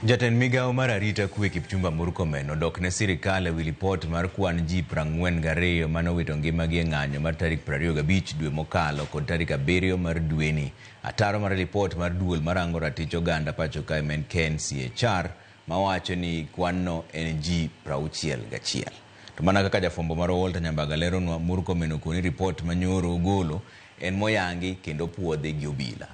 Jatend migao mar arita kwe KIPCHUMBA MURKOMEN odok ne sirikal ewi ripot mar kwan ji 42 manowito ngimagi e ng'anyo mar tarik 25 dwe mokalo kod tarik 7 mar dweni. Ataro mar ripot mar duol marango ratich oganda pacho kae men KNCHR mawacho ni kwanno en ji 61. To mana kaka jafwambo mar Walter Nyambaga leronwa, Murkomen okoni ripot manyoro ogolo en moyangi kendo puodhi gi obila.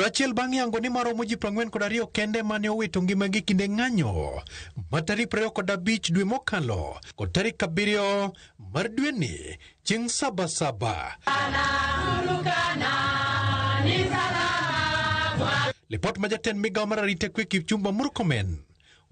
Achiel bang' yango ni maromo ji 42 kende mane owito ngimagi kinde ng'anyo ma tarik 25 dwe mokalo kod tarik 7 mar dweni chieng' Sabasaba. Lipot ma jatend migao mar arita kwe KIPCHUMBA MURKOMEN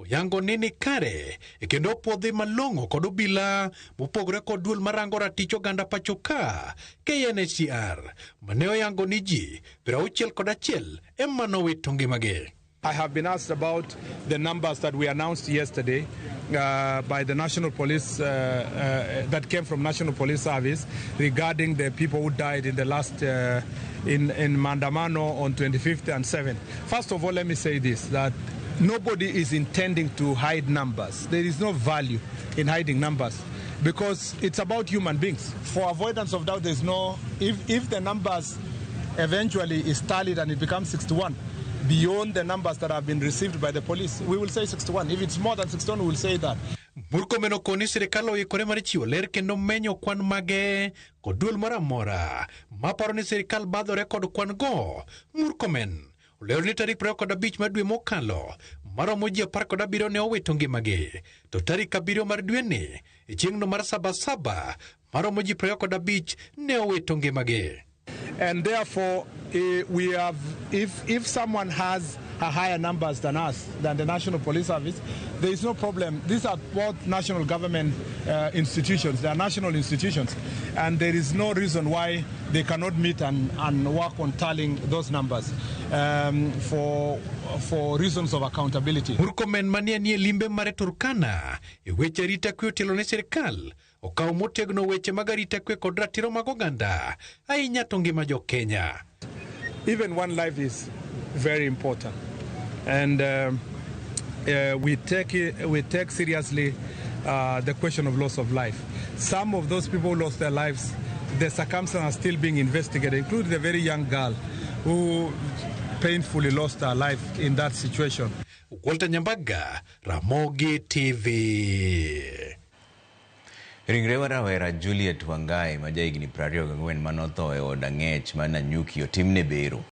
oyango ni kare kendo puodhi malong'o kod obila mopogore kod duol marango ratich oganda pacho ka KNCHR mane oyango ni ji 61 ema nowito ngimagi. I have been asked about the numbers that we announced yesterday by the National Police, that came from National Police Service regarding the people who died in the last, in Mandamano on 25th and 7th. First of all, let me say this, that nobody is intending to hide numbers. There is no value in hiding numbers because it's about human beings. For avoidance of doubt, there's no, if the numbers eventually is tallied and it becomes 61, beyond the numbers that have been received by the police, we will say 61. If it's more than 61, we will say that. Murkomen okoni sirikal oikore mar chiwo ler kendo menyo kwan mage kod duol moramora maparo ni sirikal badhore kod kwan go. Murkomen olero ni tarik 25 mar dwe mokalo maromo ji 17 ne owito ngimagi, to tarik 7 mar dweni chieng'no mar Sabasaba maromo ji 25 ne owito ngimagi. And therefore, we have, if someone has a higher numbers than us, than the National Police Service, there is no problem. These are both national government institutions. They are national institutions. And there is no reason why they cannot meet and work on tallying those numbers for reasons of accountability. Murkomen manie nie limbe mare Turkana weche arita kwe otelo ne sirikal okawo motegno weche mag arita kwe kod ratiro mag oganda ahinya to ngima jo Kenya. Even one life is very important, and we take seriously the question of loss of life. Some of those people who lost their lives, the circumstances are still being investigated, including a very young girl who painfully lost her life in that situation. Walter Nyambaga, Ramogi TV. Ringre rawera Juliet Wangai ma jahigni 24 manotho e od ang'ech ma Nanyuki otimne bero.